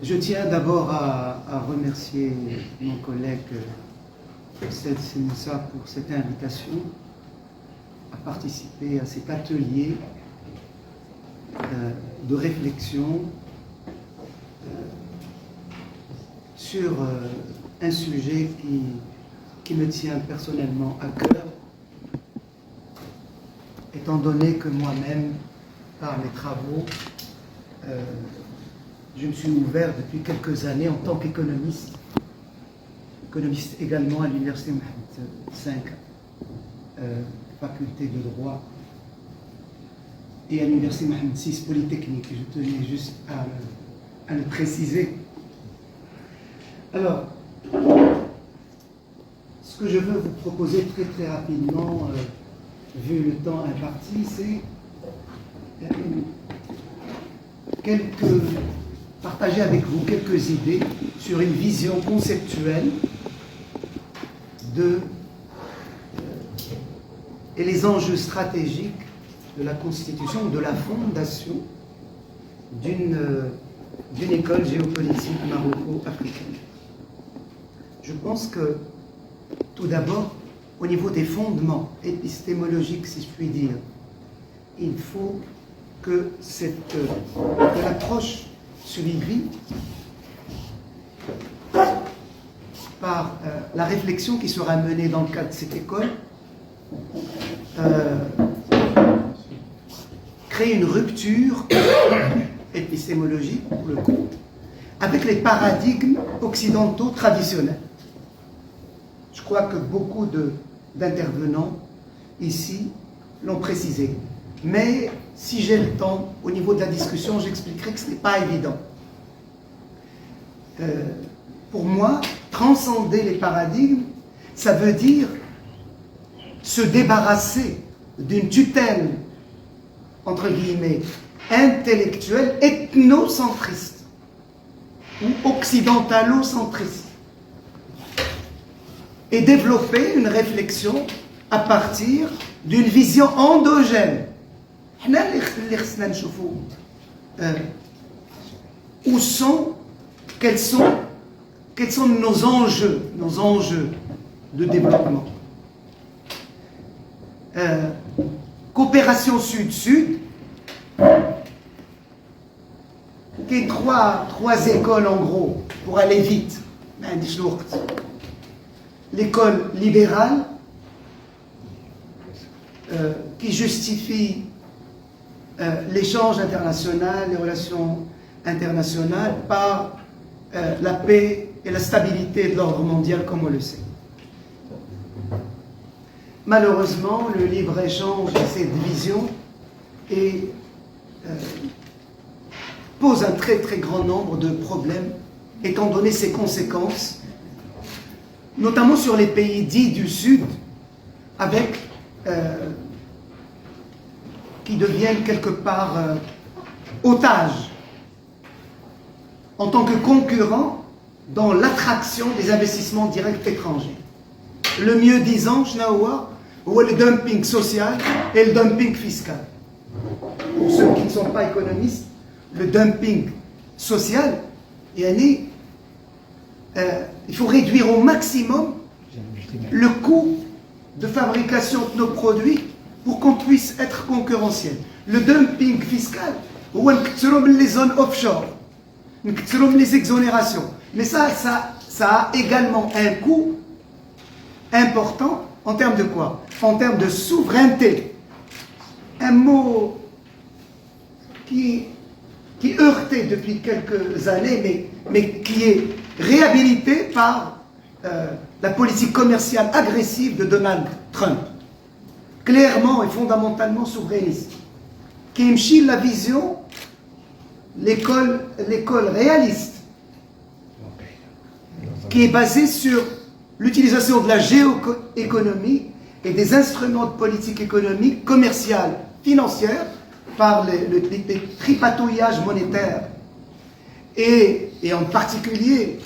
Je tiens d'abord à remercier mon collègue Said Senoussa pour cette invitation à participer à cet atelier de réflexion sur un sujet qui me tient personnellement à cœur, étant donné que moi-même, par mes travaux, je me suis ouvert depuis quelques années en tant qu'économiste, économiste également à l'université Mohamed V, faculté de droit, et à l'université Mohamed VI, Polytechnique. Je tenais juste à le préciser. Alors, ce que je veux vous proposer très rapidement, vu le temps imparti, c'est partager avec vous quelques idées sur une vision conceptuelle et les enjeux stratégiques de la constitution, de la fondation d'une école géopolitique maroco-africaine. Je pense que, tout d'abord, au niveau des fondements épistémologiques, si je puis dire, il faut que l'approche suivie par la réflexion qui sera menée dans le cadre de cette école crée une rupture épistémologique, pour le coup, avec les paradigmes occidentaux traditionnels. Je crois que beaucoup d'intervenants ici l'ont précisé. Mais si j'ai le temps, au niveau de la discussion, j'expliquerai que ce n'est pas évident. Pour moi, transcender les paradigmes, ça veut dire se débarrasser d'une tutelle, entre guillemets, intellectuelle, ethnocentriste ou occidentalocentriste, et développer une réflexion à partir d'une vision endogène. Quels sont nos enjeux de développement. Coopération Sud-Sud, qui est trois écoles en gros, pour aller vite. L'école libérale, qui justifie l'échange international, les relations internationales par la paix et la stabilité de l'ordre mondial, comme on le sait. Malheureusement, le libre-échange de cette vision pose un très grand nombre de problèmes, étant donné ses conséquences, notamment sur les pays dits du Sud, avec qui deviennent quelque part otages en tant que concurrents dans l'attraction des investissements directs étrangers. Le mieux disant, le dumping social et le dumping fiscal. Pour ceux qui ne sont pas économistes, le dumping social, il faut réduire au maximum le coût de fabrication de nos produits pour qu'on puisse être concurrentiel. Le dumping fiscal, les zones offshore, les exonérations. Mais ça a également un coût important en termes de quoi? En termes de souveraineté. Un mot qui heurtait depuis quelques années, mais qui est réhabilité par la politique commerciale agressive de Donald Trump. Clairement et fondamentalement souverainiste. Qui imchit la vision, l'école réaliste, qui est basée sur l'utilisation de la géoéconomie et des instruments de politique économique, commerciale, financière, par les tripatouillages monétaires. Et en particulier,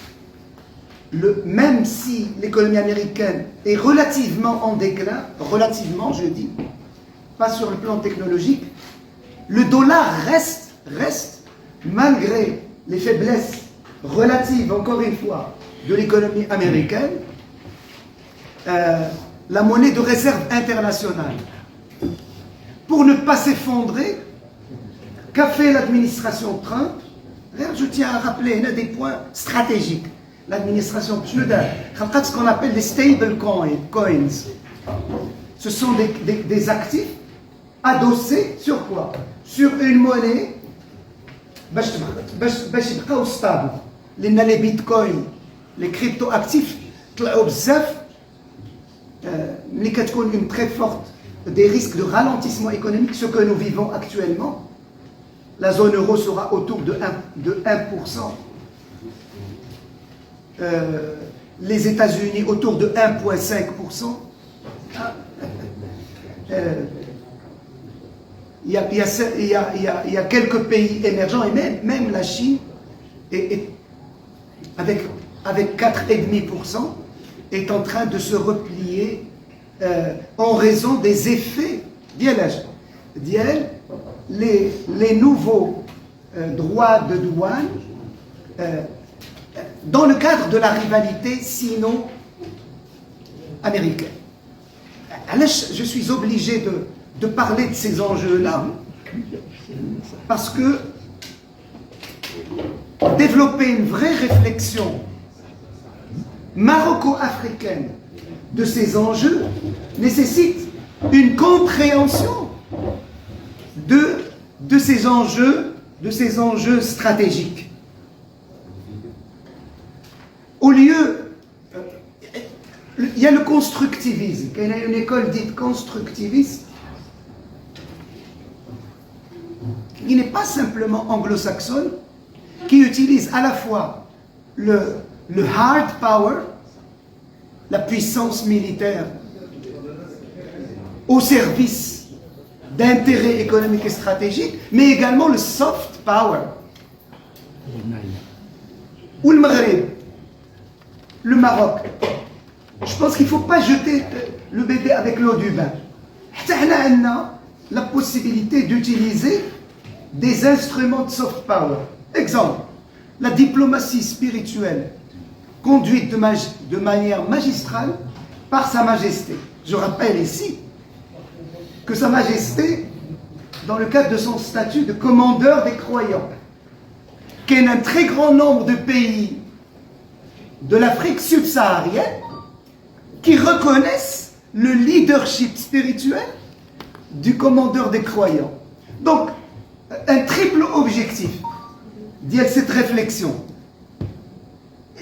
même si l'économie américaine est relativement en déclin, relativement je dis, pas sur le plan technologique, le dollar reste, malgré les faiblesses relative, encore une fois, de l'économie américaine, la monnaie de réserve internationale. Pour ne pas s'effondrer, qu'a fait l'administration Trump? Je tiens à rappeler des points stratégiques. L'administration Schneider, ce qu'on appelle des stable coins. Ce sont des actifs adossés sur quoi? Sur une monnaie stable. Les bitcoins, les crypto-actifs, une très forte des risques de ralentissement économique, ce que nous vivons actuellement. La zone euro sera autour de 1%. Les États-Unis autour de 1,5%. Il y a quelques pays émergents et même la Chine avec 4,5% est en train de se replier en raison des effets les nouveaux droits de douane dans le cadre de la rivalité sino-américaine. Je suis obligé de parler de ces enjeux-là parce que développer une vraie réflexion maroco-africaine de ces enjeux nécessite une compréhension de ces enjeux stratégiques. Au lieu, il y a le constructivisme, il y a une école dite constructiviste qui n'est pas simplement anglo-saxonne, qui utilise à la fois le hard power, la puissance militaire, au service d'intérêts économiques et stratégiques, mais également le soft power. Ou le Maghreb, le Maroc. Je pense qu'il ne faut pas jeter le bébé avec l'eau du bain. On a la possibilité d'utiliser des instruments de soft power. Exemple, la diplomatie spirituelle conduite de manière magistrale par Sa Majesté. Je rappelle ici que Sa Majesté, dans le cadre de son statut de commandeur des croyants, qu'il y a un très grand nombre de pays de l'Afrique subsaharienne qui reconnaissent le leadership spirituel du commandeur des croyants. Donc, un triple objectif de cette réflexion.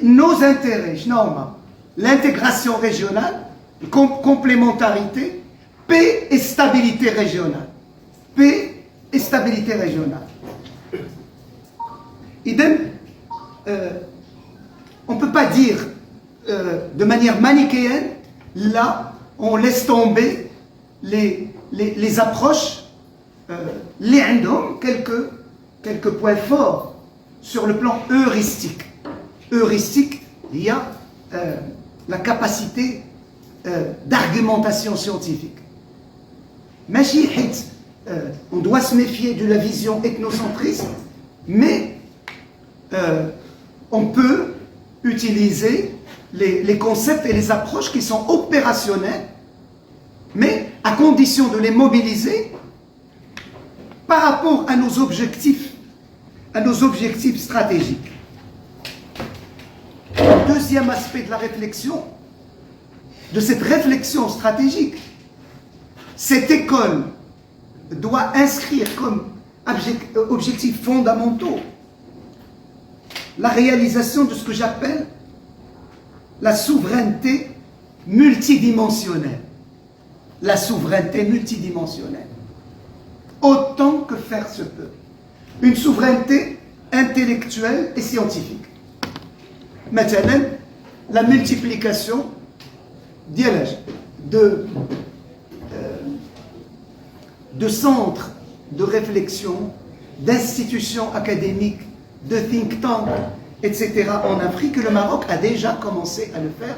Nos intérêts, l'intégration régionale, complémentarité, paix et stabilité régionale. Paix et stabilité régionale. Idem, on ne peut pas dire de manière manichéenne, là, on laisse tomber les approches, quelques points forts sur le plan heuristique. Heuristique, il y a la capacité d'argumentation scientifique. On doit se méfier de la vision ethnocentriste, mais on peut utiliser les concepts et les approches qui sont opérationnels, mais à condition de les mobiliser par rapport à nos objectifs stratégiques. Le deuxième aspect de la réflexion, de cette réflexion stratégique, cette école doit inscrire comme objectifs fondamentaux la réalisation de ce que j'appelle la souveraineté multidimensionnelle. La souveraineté multidimensionnelle. Autant que faire se peut. Une souveraineté intellectuelle et scientifique. Maintenant, la multiplication de centres de réflexion, d'institutions académiques, de think tanks, etc. en Afrique, le Maroc a déjà commencé à le faire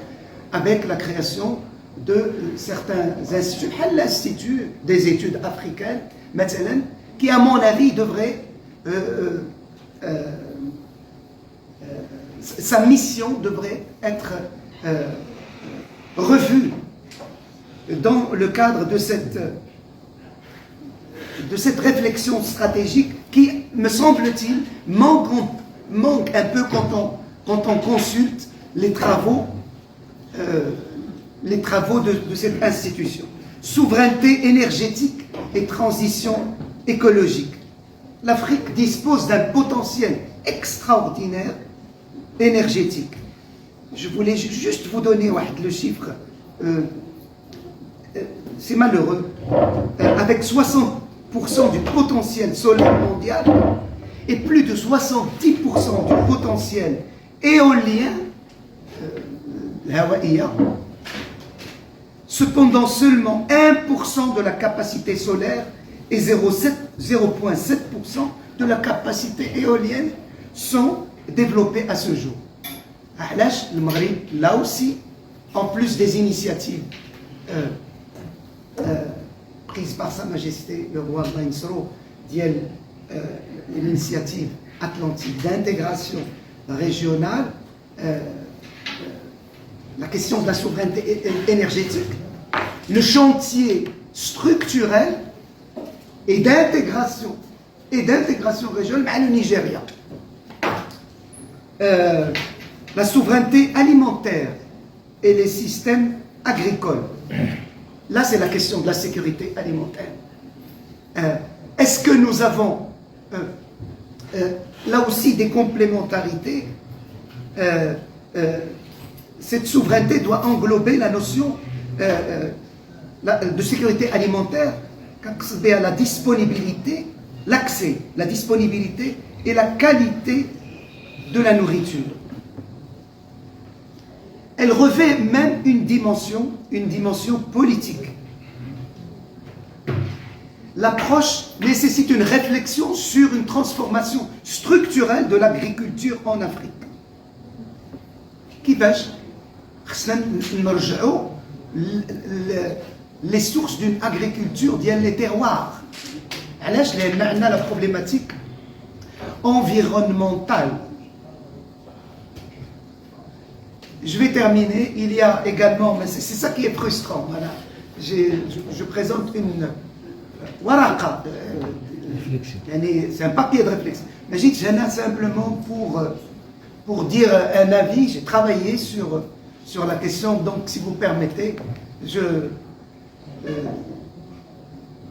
avec la création de certains instituts, l'Institut des études africaines, qui à mon avis devrait sa mission devrait être revue dans le cadre de cette réflexion stratégique qui, me semble-t-il, manque un peu quand on consulte les travaux de cette institution. Souveraineté énergétique et transition écologique. L'Afrique dispose d'un potentiel extraordinaire énergétique. Je voulais juste vous donner le chiffre. C'est malheureux. Avec 60% du potentiel solaire mondial et plus de 70% du potentiel éolien, cependant seulement 1% de la capacité solaire et 0,7% de la capacité éolienne sont développés à ce jour. Le Maghreb, là aussi, en plus des initiatives prises par Sa Majesté le roi Mainsro, l'initiative atlantique d'intégration régionale, la question de la souveraineté énergétique, le chantier structurel et d'intégration régionale avec le Nigeria. La souveraineté alimentaire et les systèmes agricoles. Là, c'est la question de la sécurité alimentaire. Est-ce que nous avons là aussi des complémentarités? Cette souveraineté doit englober la notion de sécurité alimentaire, à la disponibilité, l'accès, la disponibilité et la qualité de la nourriture. Elle revêt même une dimension politique. L'approche nécessite une réflexion sur une transformation structurelle de l'agriculture en Afrique. كيفاش خصنا نرجعوا les sources d'une agriculture ديال les terroirs. علاش؟ لأن عندنا la problématique environnementale. Je vais terminer. Il y a également, mais c'est ça qui est frustrant. Voilà. Je présente une waraqa. C'est un papier de réflexion. Mais j'ai simplement pour dire un avis. J'ai travaillé sur la question. Donc, si vous permettez,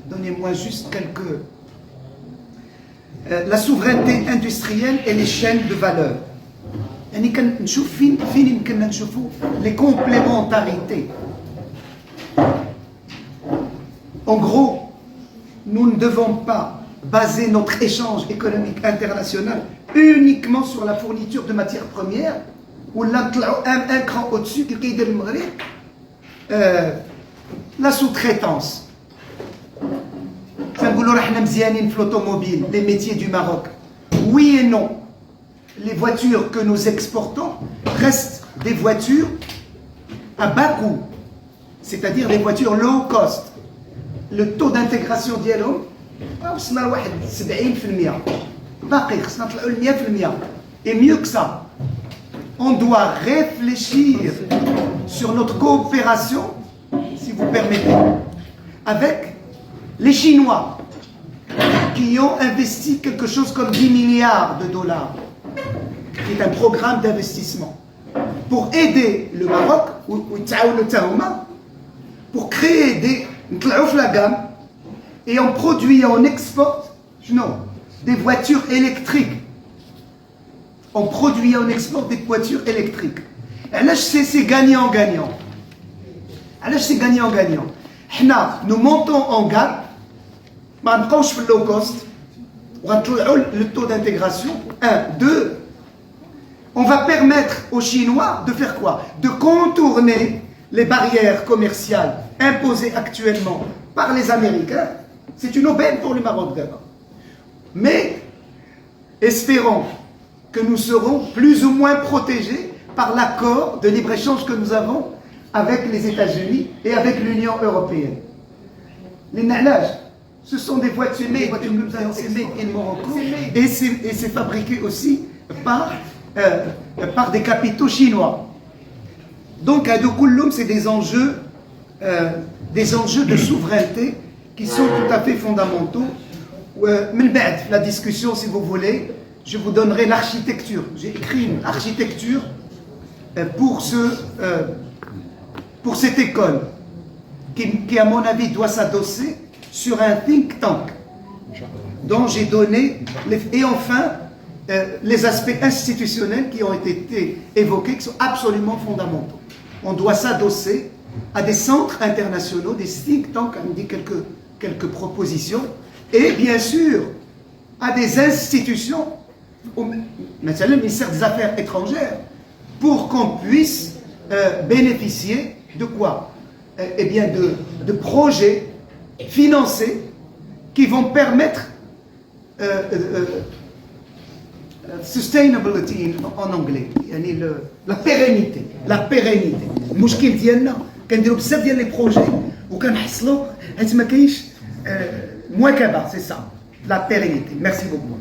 donnez-moi juste quelques. La souveraineté industrielle et les chaînes de valeur. يعني كنشوف فين يمكننا نشوفوا les complémentarités. En gros, nous ne devons pas baser notre échange économique international uniquement sur la fourniture de matières premières ou un cran au-dessus qui est le Maghreb, la sous-traitance. L'automobile, les métiers du Maroc. Oui et non. Les voitures que nous exportons restent des voitures à bas coût, c'est-à-dire les voitures low cost. Le taux d'intégration ديالهم وصلنا لواحد 70%. باقي خصنا نطلعوا ل 100%. Et mieux que ça, on doit réfléchir sur notre coopération, si vous permettez, avec les Chinois qui ont investi quelque chose comme 10 milliards de dollars. Qui est un programme d'investissement pour aider le Maroc pour créer des la gamme et on produit et on exporte des voitures électriques. On produit et on exporte des voitures électriques. Et là, c'est gagnant-gagnant. C'est gagnant-gagnant. Nous montons en gamme, le low cost, le taux d'intégration, 1, 2. On va permettre aux Chinois de faire quoi? De contourner les barrières commerciales imposées actuellement par les Américains. C'est une aubaine pour le Maroc d'abord. Mais espérons que nous serons plus ou moins protégés par l'accord de libre-échange que nous avons avec les États-Unis et avec l'Union européenne. Les nalages, ce sont des voitures made in Morocco et c'est fabriqué aussi par par des capitaux chinois. Donc, à Doukoulloum, c'est des enjeux de souveraineté qui sont tout à fait fondamentaux. La discussion, si vous voulez, je vous donnerai l'architecture. J'ai écrit une architecture pour cette école qui, à mon avis, doit s'adosser sur un think tank dont j'ai donné, et enfin, les aspects institutionnels qui ont été évoqués, qui sont absolument fondamentaux. On doit s'adosser à des centres internationaux, des think tanks, on dit quelques propositions, et bien sûr, à des institutions, maintenant le ministère des Affaires étrangères, pour qu'on puisse bénéficier de quoi? Eh bien, de projets financés qui vont permettre sustainability en anglais, la pérennité. المشكل ديالنا كنديروا بزاف ديال لي بروجي وكنحصلوا حيت ما كاينش مواكبه. C'est ça, la pérennité. Merci beaucoup.